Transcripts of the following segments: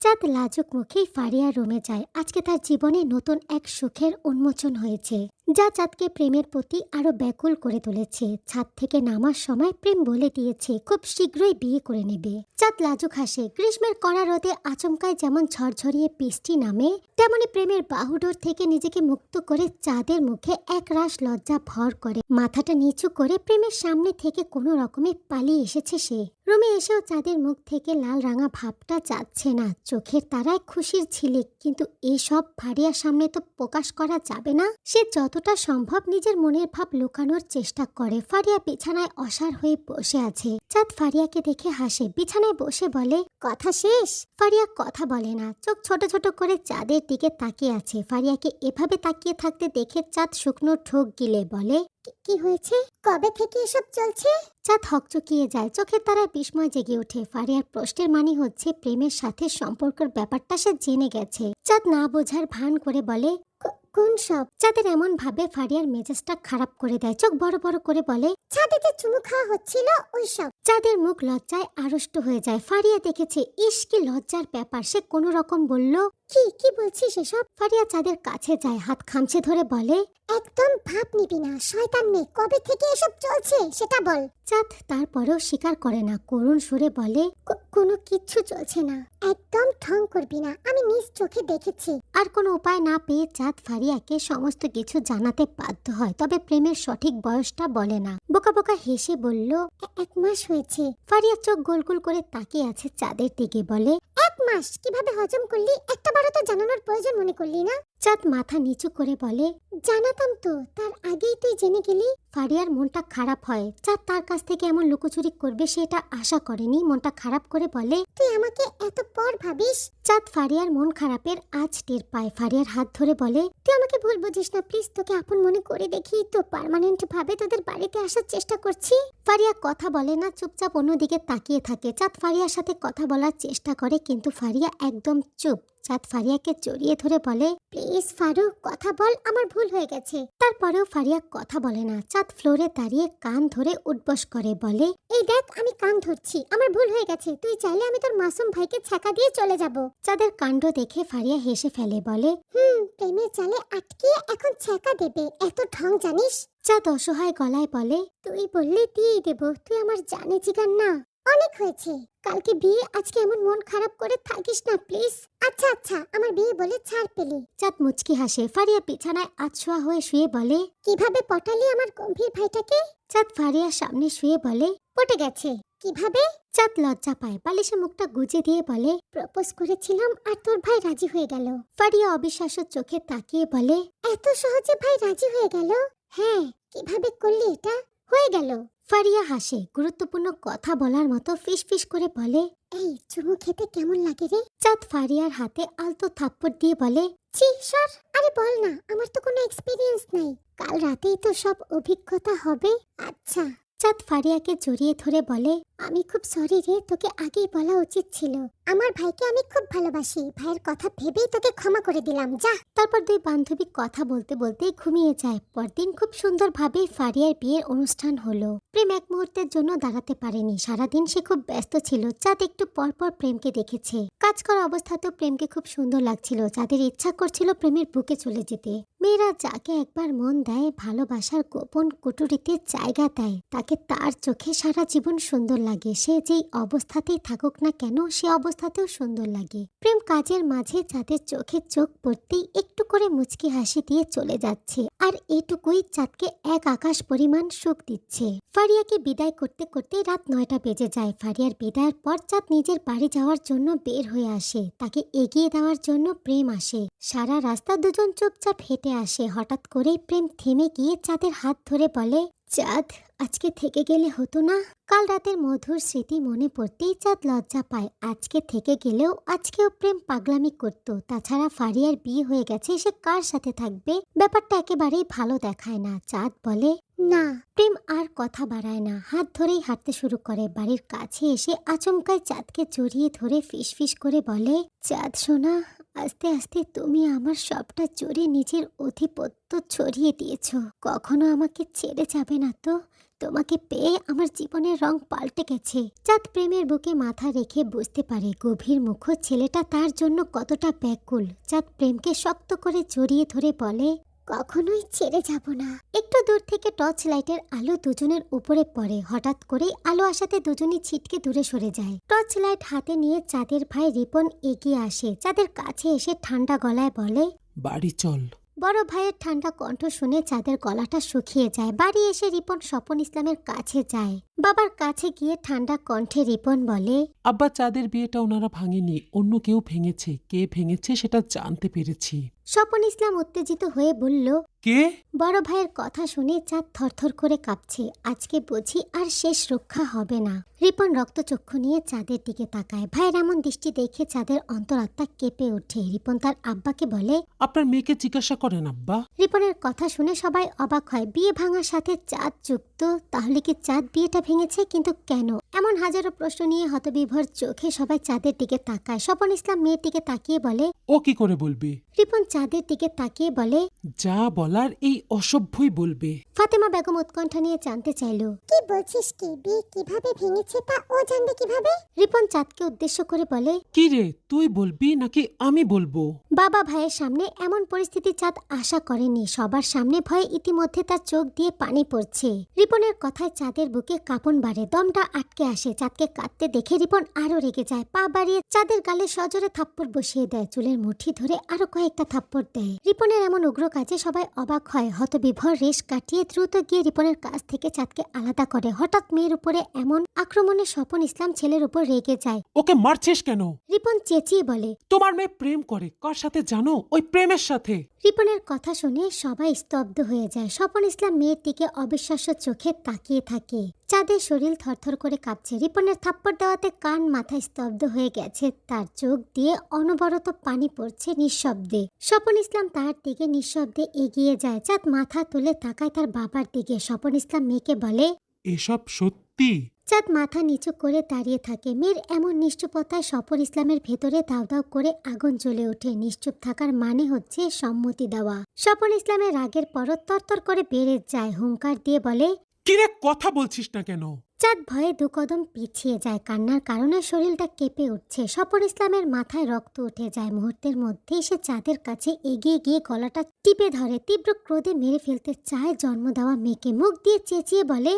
চাঁদ লাজুক মুখেই ফারিয়ার রুমে যায়। আজকে তার জীবনে নতুন এক সুখের উন্মোচন হয়েছে, যা চাঁদকে প্রেমের প্রতি আরো ব্যাকুল করে তুলেছে। ছাদ থেকে নামার সময় প্রেম বলে দিয়েছে খুব শীঘ্রই বিয়ে করে নেবে। চাঁদ লাজুক হাসে। গ্রীষ্মের কড়া রোদে আচমকায় যেমন ঝরঝরিয়ে বৃষ্টি নামে, তেমনি প্রেমের বাহুডোর থেকে নিজেকে মুক্ত করে চাঁদের মুখে এক রাশ লজ্জা ভর করে। মাথাটা নিচু করে প্রেমের সামনে থেকে কোনো রকমে পালিয়ে এসেছে সে। রুমে এসেও চাঁদের মুখ থেকে লাল রাঙা ভাবটা যাচ্ছে না। চোখের তারায় খুশির ঝিলিক, কিন্তু এসব ফারিয়ার সামনে তো প্রকাশ করা যাবে না। সে যতটা সম্ভব নিজের মনের ভাব লুকানোর চেষ্টা করে। ফারিয়া বিছানায় অসাড় হয়ে বসে আছে। চাঁদ ফারিয়াকে দেখে হাসে। বিছানায় বসে বলে, কথা শেষ? ফারিয়া কথা বলে না, চোখ ছোট ছোট করে চাঁদের দিকে তাকিয়ে আছে। ফারিয়াকে এভাবে তাকিয়ে থাকতে দেখে চাঁদ শুকনো ঠোক গিলে বলে, কি হয়েছে? কবে থেকে এসব চলছে? চাঁদ হকচকিয়ে যায়। চোখের তারায় বিস্ময় জেগে ওঠে। ফারিয়ার প্রশ্নের মানে হচ্ছে প্রেমের সাথে সম্পর্কের ব্যাপারটা সে জেনে গেছে। চাঁদ না বোঝার ভান করে বলে, কোন সব? চাঁদের এমন ভাবে ফারিয়ার মেজাজটা খারাপ করে দেয়। চোখ বড় বড় করে বলে, ছাদেতে চুমু খাওয়া হচ্ছিল ওই সব। চাঁদের মুখ লজ্জায় আড়ষ্ট হয়ে যায়। ফারিয়া দেখেছে ইস কি লজ্জার ব্যাপার। সে কোনো রকম বলল, কি বলছিস এসব? ফারিয়া চাঁদের কাছে যায়, হাত খামছে ধরে বলে, একদম ভাব নিবি না, শয়তান মেয়ে। কবে থেকে এসব চলছে সেটা বল। চাঁদ তারপরেও স্বীকার করে না। করুণ সুরে বলে, কোনো কিচ্ছু চলছে না। একদম ঠং করবি না, আমি নিজ চোখে দেখেছি। আর কোনো উপায় না পেয়ে চাঁদ ফারিয়াকে সমস্ত কিছু জানাতে বাধ্য হয়, তবে প্রেমের সঠিক বয়সটা বলে না। বোকা বোকা হেসে বলল, 1 মাস হয়েছে। ফারিয়া চোখ গোল গোল করে তাকিয়ে আছে চাঁদের দিকে, বলে, 1 মাস কিভাবে হজম করলি? একটা বারও তো জানানোর প্রয়োজন মনে করলি না? চাঁদ মাথা নিচু করে বলে, জানাতাম তো, তার আগেই তুই জেনে গেলি। ফারিয়ার মনটা খারাপ হয়। চাঁদ তার কাছ থেকে এমন লুকোচুরি করবে সেটা আশা করেনি। মনটা খারাপ করে বলে, তুই আমাকে এত পর ভাবিস? চাঁদ ফারিয়ার মন খারাপের আজ টের পায়। ফারিয়ার হাত ধরে বলে, তুই আমাকে ভুল বুঝিস না প্লিজ। তোকে আপন মনে করে দেখি তো পার্মানেন্ট ভাবে তোদের বাড়িতে আসার চেষ্টা করছি। ফারিয়া কথা বলে না, চুপচাপ অন্যদিকে তাকিয়ে থাকে। চাঁদ ফারিয়ার সাথে কথা বলার চেষ্টা করে, কিন্তু ফারিয়া একদম চুপ। চাঁদ ফারিয়াকে জড়িয়ে ধরে বলে, প্লিজ ফারুক কথা বল, আমার ভুল হয়ে গেছে। তারপরেও ফারিয়া কথা বলে না। চাঁদ ফ্লোরে দাঁড়িয়ে কান ধরে উঠবস করে বলে, এই দেখ আমি কান ধরছি, আমার ভুল হয়ে গেছে। তুই চাইলে আমি তোর মাসুম ভাইকে ছ্যাঁকা দিয়ে চলে যাব। চাঁদের কাণ্ড দেখে ফারিয়া হেসে ফেলে, বলে, প্রেমের চালে আটকে এখন ছ্যাঁকা দেবে? এত ঢং জানিস? চাঁদ অসহায় গলায় বলে, তুই বললে দিয়েই দেব, তুই আমার জানে জিগার না। অনেক হয়েছে, কালকে বিয়ে, আজকে এমন মন খারাপ করে থাকিস না প্লিজ। আচ্ছা আমার বিয়ে বলে ছাড় পেলি। চাঁদ মুচকি হাসে। ফারিয়া বিছানায় আছোয়া হয়ে শুয়ে বলে, কিভাবে পটালি আমার গম্ভীর ভাইটাকে? চাঁদ ফারিয়ার সামনে শুয়ে বলে, পটে গেছে। কিভাবে? চাঁদ লজ্জা পায়। বালিশে মুখটা গুজে দিয়ে বলে, প্রপোজ করেছিলাম আর তোর ভাই রাজি হয়ে গেল। ফারিয়া অবিশ্বাস্য চোখে তাকিয়ে বলে, এত সহজে ভাই রাজি হয়ে গেল? হ্যাঁ, কিভাবে করলি এটা? হয়ে গেল। ফারিয়া হাসে। গুরুত্বপূর্ণ কথা বলার মতো ফিস ফিস করে বলে, এই চুমু খেতে কেমন লাগে রে? চাঁদ ফারিয়ার হাতে আলতো থাপ্পড় দিয়ে বলে, ছি সর। আরে বল না, আমার তো কোনো এক্সপিরিয়েন্স নাই। কাল রাতেই তো সব অভিজ্ঞতা হবে। আচ্ছা। চাঁদ ফারিয়াকে জড়িয়ে ধরে বলে, আমি খুব সরি রে, তোকে আগেই বলা উচিত ছিল। আমার ভাইকে আমি খুব ভালোবাসি, ভাইয়ের কথা ভেবেই তোকে ক্ষমা করে দিলাম, যা। তারপর দুই বান্ধবী কথা বলতে বলতেই ঘুমিয়ে যায়। পরদিন খুব সুন্দরভাবে ফারিয়ার বিয়ের অনুষ্ঠান হলো। প্রেম এক মুহূর্তের জন্য দাঁড়াতে পারেনি। সারাদিন সে খুব ব্যস্ত ছিল। চাঁদ একটু পর পর প্রেমকে দেখেছে। কাজ করা অবস্থাতেও প্রেমকে খুব সুন্দর লাগছিল। চাঁদের ইচ্ছা করছিল প্রেমের বুকে চলে যেতে। মেয়েরা যাকে একবার মন দেয়, ভালোবাসার গোপন কুটুরিতে জায়গা দেয়, তাকে তার চোখে সারা জীবন সুন্দর লাগে। সে যেই অবস্থাতেই থাকুক না কেন, সে অবস্থাতেও সুন্দর লাগে। প্রেম কাজের মাঝে চাঁদের চোখে চোখ পড়তেই একটু করে মুচকি হাসি দিয়ে চলে যাচ্ছে। আর এটুকুই চাঁদকে এক আকাশ পরিমাণ সুখ দিচ্ছে। ফারিয়াকে বিদায় করতে করতে রাত 9টা বেজে যায়। ফারিয়ার বিদায়ের পর চাঁদ নিজের বাড়ি যাওয়ার জন্য বের হয়ে আসে। তাকে এগিয়ে দেওয়ার জন্য প্রেম আসে। সারা রাস্তা দুজন চুপচাপ হেঁটে আসে। হঠাৎ করেই প্রেম থেমে গিয়ে চাঁদের হাত ধরে বলে, চাঁদ আজকে থেকে গেলে হতো না? কাল রাতের মধুর স্মৃতি মনে পড়তেই চাঁদ লজ্জা পায়। আজকে থেকে গেলেও আজকেও প্রেম পাগলামি করত। তাছাড়া ফারিয়ার বিয়ে হয়ে গেছে, সে কার সাথে থাকবে? ব্যাপারটা একেবারেই ভালো দেখায় না। চাঁদ বলে, না। প্রেম আর কথা বাড়ায় না, হাত ধরেই হাঁটতে শুরু করে। বাড়ির কাছে এসে আচমকায় চাঁদকে জড়িয়ে ধরে ফিস ফিস করে বলে, চাঁদ সোনা, আস্তে আস্তে তুমি আমার সবটা জুড়ে নিজের আধিপত্য ছড়িয়ে দিয়েছ। কখনো আমাকে ছেড়ে যাবে না তো? তোমাকে পেয়ে আমার জীবনের রং পাল্টে গেছে। চাঁদ প্রেমের বুকে মাথা রেখে বুঝতে পারে গভীর মুখ ছেলেটা তার জন্য কতটা ব্যাকুল। চাঁদ প্রেমকে শক্ত করে জড়িয়ে ধরে বলে, কখনোই ছেড়ে যাব না। একটু দূর থেকে টর্চ লাইটের আলো দুজনের উপরে পড়ে। হঠাৎ করেই আলো আসাতে দুজনই ছিটকে দূরে সরে যায়। টর্চ লাইট হাতে নিয়ে চাঁদের ভাই রিপন এগিয়ে আসে। চাঁদের কাছে এসে ঠান্ডা গলায় বলে, বাড়ি চল। বড় ভাইয়ের ঠান্ডা কণ্ঠ শুনে চাঁদের গলাটা শুকিয়ে যায়। বাড়ি এসে রিপন স্বপন ইসলামের কাছে যায়। বাবার কাছে গিয়ে ঠান্ডা কণ্ঠে রিপন বলে, আব্বা, চাঁদের বিয়েটা ওনারা ভাঙেনি, অন্য কেউ ভেঙেছে। কে ভেঙেছে সেটা জানতে পেরেছি। স্বপন ইসলাম উত্তেজিত হয়ে বলল, কে? বড় ভাইয়ের কথা শুনে চাঁদ থরথর করে কাঁপছে। আজকে বুঝি আর শেষ রক্ষা হবে না। রিপন রক্তচক্ষু নিয়ে চাঁদের দিকে তাকায়। ভাইয়ের এমন দৃষ্টি দেখে চাঁদের অন্তরাত্মা কেঁপে ওঠে। রিপন তার আব্বাকে বলে, আপনার মেয়েকে জিজ্ঞাসা করেন আব্বা। রিপনের কথা শুনে সবাই অবাক হয়। বিয়ে ভাঙার সাথে চাঁদ যুক্ত, তাহলে কি চাঁদ বিয়েটা ভেঙেছে? কিন্তু কেন? এমন হাজারো প্রশ্ন নিয়ে হতবিভোর চোখে সবাই চাঁদের দিকে তাকায়। স্বপন ইসলাম মেয়ের দিকে তাকিয়ে বলে, ও কি করে বলবে? রিপন চাঁদের দিকে তাকিয়ে বলে, যা বলার এই অসভ্যই বলবে। ফাতেমা বেগম উৎকণ্ঠা নিয়ে জানতে চাইল, কি বলছিস কি? বিয়ে কিভাবে ভেঙেছে তা ও জানবে কিভাবে? রিপন চাঁদকে উদ্দেশ্য করে বলে, কি রে, তুই বলবি নাকি আমি বলবো? বাবা ভাইয়ের সামনে এমন পরিস্থিতি চাঁদ আশা করেনি। সবার সামনে ভয়ে ইতিমধ্যে তার চোখ দিয়ে পানি পড়ছে। রিপনের কথায় চাঁদের বুকে কাঁপন বাড়ে, দমটা আটকে আসে। চাঁদকে কাঁদতে দেখে রিপন আরো রেগে যায়। পা বাড়িয়ে চাঁদের গালে সজোরে থাপ্পড় বসিয়ে দেয়। চুলের মুঠি ধরে আরো কয়েকটা থাপ্পড় দেয়। রিপনের এমন উগ্র কাজে সবাই অবাক হয়। হতবিভোর রেশ কাটিয়ে দ্রুত গিয়ে রিপনের কাছ থেকে চাঁদকে আলাদা করে। হঠাৎ মেয়ের উপরে এমন আক্রমণে স্বপন ইসলাম ছেলের উপর রেগে যায়। ওকে মারছিস কেন? রিপন চেঁচিয়ে বলে, তোমার মেয়ে প্রেম করে। কার সাথে জানো? ওই প্রেমের সাথে। রিপনের কথা শুনে সবাই স্তব্ধ হয়ে যায়। স্বপন ইসলাম মেয়ের দিকে অবিশ্বাস্য চোখে তাকিয়ে থাকে। চাঁদের শরীর থরথর করে কাঁপছে। রিপনের থাপ্পড় দেওয়াতে কান মাথায় স্তব্ধ হয়ে গেছে। তার চোখ দিয়ে অনবরত পানি পড়ছে নিঃশব্দে। স্বপন ইসলাম তার দিকে নিঃশব্দে এগিয়ে যায়। চাঁদ মাথা তুলে তাকায় তার বাবার দিকে। স্বপন ইসলাম মেয়েকে বলে, এসব সত্যি? চাঁদ মাথা নিচু করে দাঁড়িয়ে থাকে। মেয়ের এমন নিশ্চুপতায় স্বপন ইসলামের ভেতরে দাউ দাউ করে আগুন জ্বলে ওঠে। নিশ্চুপ থাকার মানে হচ্ছে সম্মতি দেওয়া। স্বপন ইসলামের রাগের পরত তরতর করে বেড়ে যায়। হুঙ্কার দিয়ে বলে, কিরে, কথা বলছিস না কেন? চাঁদ ভয়ে দু কদম পিছিয়ে যায়। কান্নার কারণে শরীরটা কেঁপে উঠছে। স্বপন ইসলামের মাথায় রক্ত উঠে যায়। মুহূর্তের মধ্যেই সে চাঁদের কাছে এগিয়ে গিয়ে গলাটা টিপে ধরে। তীব্র ক্রোধে মেরে ফেলতে চায় জন্ম দেওয়া মেয়েকে। মুখ দিয়ে চেঁচিয়ে বলে,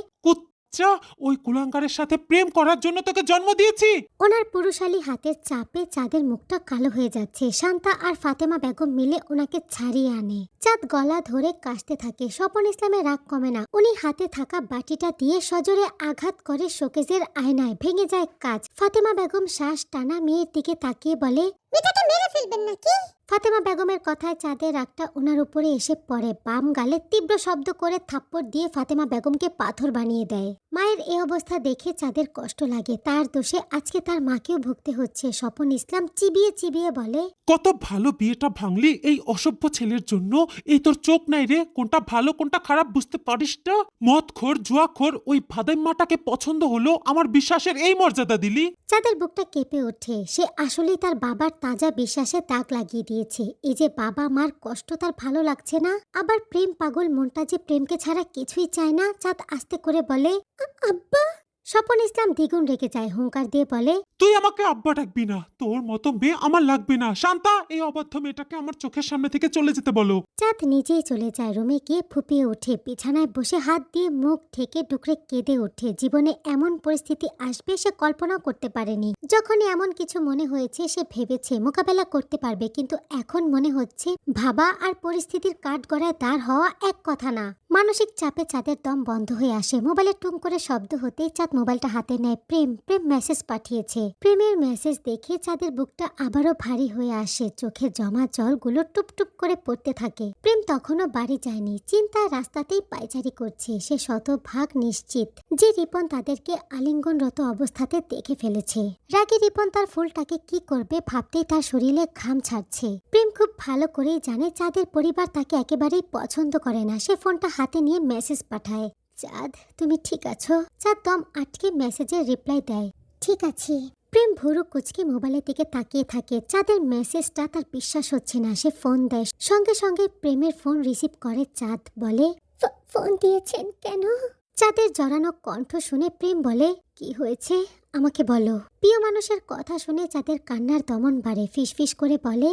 ওই কুলাঙ্গারের সাথে প্রেম করার জন্য তোকে জন্ম দিয়েছি। ওনার পুরুষালী হাতের চাপে চাঁদের মুখটা কালো হয়ে যাচ্ছে। শান্তা আর ফাতেমা বেগম মিলে ওনাকে ছাড়িয়ে আনে। চাঁদ গলা ধরে কাশতে থাকে। স্বপন ইসলামের রাগ কমে না। উনি হাতে থাকা বাটিটা দিয়ে সজোরে আঘাত করে শোকেজের আয়নায়। ভেঙে যায় কাঁচ। ফাতেমা বেগম শ্বাস টানা মেয়ের দিকে তাকিয়ে বলে, মেয়েটাকে মেরে ফেলবেন নাকি? ফাতেমা বেগমের কথায় চাঁদের রাগটা ওনার উপরে এসে পড়ে। বাম গালে তীব্র শব্দ করে থাপ্পড় দিয়ে ফাতেমা বেগমকে পাথর বানিয়ে দেয়। মায়ের এই অবস্থা দেখে চাঁদের কষ্ট লাগে। তার দোষে আজকে তার মাকেও ভুগতে হচ্ছে। স্বপন ইসলাম চিবিয়ে চিবিয়ে বলে, কত ভালো বিয়েটা ভাঙলি এই অসভ্য ছেলের জন্য। এই তোর চোখ নাই রে, কোনটা ভালো কোনটা খারাপ বুঝতে পারিস না? মদখোর, জুয়াখোর ওই ভাদাইম্মাটাকে পছন্দ হলো, আমার বিশ্বাসের এই মর্যাদা দিলি? চাঁদের বুকটা কেঁপে ওঠে। সে আসলেই তার বাবার তাজা বিশ্বাসে দাগ লাগিয়ে দিয়েছে। এই যে বাবা মার কষ্ট তার ভালো লাগছে না। আবার প্রেম পাগল মনটা যে প্রেমকে ছাড়া কিছুই চায় না। চাঁদ আস্তে করে বলে, আব্বা। স্বপন ইসলাম দ্বিগুণ রেগে যায়। হুঙ্কার দিয়ে বলে, তুই আমাকে আব্বা ডাকবি না। তোর মতো মেয়ে আমার লাগবে না। শান্তা, এই অবাধ্য মেয়েটাকে আমার চোখের সামনে থেকে চলে যেতে বলো। চাঁদ নিজেই চলে যায়। রুমে গিয়ে ফুপিয়ে ওঠে। বিছানায় বসে হাত দিয়ে মুখ ঢেকে ডুকরে কেঁদে ওঠে। জীবনে এমন পরিস্থিতি আসবে সে কল্পনাও করতে পারেনি। যখনই এমন কিছু মনে হয়েছে সে ভেবেছে মোকাবেলা করতে পারবে, কিন্তু এখন মনে হচ্ছে ভাবা আর পরিস্থিতির কাঠগড়ায় দাঁড় হওয়া এক কথা না। মানসিক চাপে চাঁদের দম বন্ধ হয়ে আসে। মোবাইলে টুং করে শব্দ হতেই চাঁদ মোবাইলটা হাতে নেয়। প্রেম মেসেজ পাঠিয়েছে। প্রেমের মেসেজ দেখে চাঁদের বুকটা আবারও ভারী হয়ে আসে। চোখে জমা জলগুলো টুপটুপ করে পড়তে থাকে। প্রেম তখনও বাড়ি যায়নি। চিন্তায় রাস্তাতেই পায়চারি করছে। সে শতভাগ নিশ্চিত যে রিপন তাদেরকে আলিঙ্গনরত অবস্থাতে দেখে ফেলেছে। রাগে রিপন তার ফুলটাকে কি করবে ভাবতেই তার শরীরে ঘাম ছাড়ছে। প্রেম খুব ভালো করেই জানে চাঁদের পরিবার তাকে একেবারেই পছন্দ করে না। সে ফোনটা হাতে নিয়ে মেসেজ পাঠায়, চাঁদ তুমি ঠিক আছো? চাঁদ দম আটকে মেসেজের রিপ্লাই দেয়, ঠিক আছি। প্রেম ভুরু কুচকে মোবাইলের দিকে তাকিয়ে থাকে। চাঁদের মেসেজটা তার বিশ্বাস হচ্ছে না। সে ফোন দেয়। সঙ্গে সঙ্গে প্রেমের ফোন রিসিভ করে। চাঁদ বলে, ফোন দিয়েছেন কেন? চাঁদের জড়ানো কণ্ঠ শুনে প্রেম বলে, কি হয়েছে আমাকে বলো। প্রিয় মানুষের কথা শুনে চাঁদের কান্নার দমন বাড়ে, ফিসফিস করে বলে,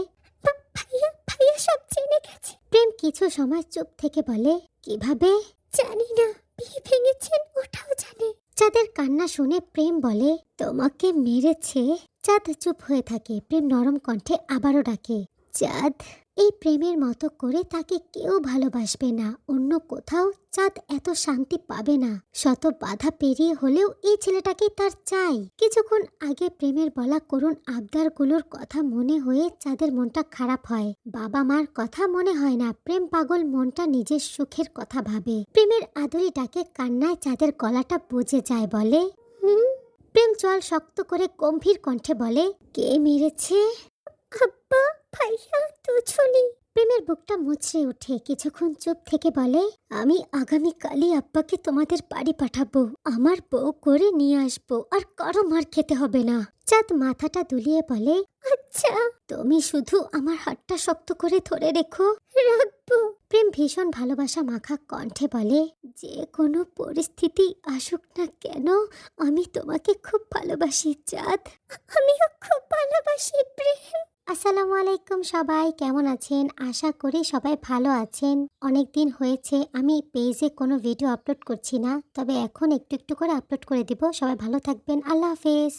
ভাইয়া ভাইয়া সব জেনে গেছে। প্রেম কিছু সময় চুপ থেকে বলে, কিভাবে? জানি না, বিয়ে ভেঙেছেন ওটাও জানে। চাঁদের কান্না শুনে প্রেম বলে, তোমাকে মেরেছে? চাঁদ চুপ হয়ে থাকে। প্রেম নরম কণ্ঠে আবারও ডাকে, চাঁদ। এই প্রেমের মতো করে তাকে কেউ ভালোবাসবে না। অন্য কোথাও চাঁদ এত শান্তি পাবে না। শত বাধা পেরিয়ে হলেও এই ছেলেটাকে তার চাই। কিছুক্ষণ আগে প্রেমের বলা করুণ আবদারগুলোর কথা মনে হয়ে চাঁদের মনটা খারাপ হয়। বাবা মার কথা মনে হয় না। প্রেম পাগল মনটা নিজের সুখের কথা ভাবে। প্রেমের আদরি ডাকে কান্নায় চাঁদের গলাটা বুঝে যায়, বলে, প্রেম জল শক্ত করে গম্ভীর কণ্ঠে বলে, কে মেরেছে? আব্বা, ভাইয়া, দুজনই। প্রেমের বুকটা মুচড়ে ওঠে। কিছুক্ষণ চুপ থেকে বলে, আমি আগামীকালই আব্বাকে তোমাদের বাড়ি পাঠাবো। আমার বউ করে নিয়ে আসবো, আর কারো মার খেতে হবে না। চাঁদ মাথাটা দুলিয়ে বলে, আচ্ছা। তুমি শুধু আমার হাতটা শক্ত করে ধরে রেখো। রাখবো। প্রেম ভীষণ ভালোবাসা মাখা কণ্ঠে বলে, যে কোনো পরিস্থিতি আসুক না কেন আমি তোমাকে খুব ভালোবাসি চাঁদ। আমিও খুব ভালোবাসি প্রেম। আসসালামু আলাইকুম সবাই, কেমন আছেন? আশা করি সবাই ভালো আছেন। অনেক দিন হয়েছে আমি পেজে কোনো ভিডিও আপলোড করছি না, তবে এখন একটু একটু করে আপলোড করে দিব। সবাই ভালো থাকবেন। আল্লাহ হাফেজ।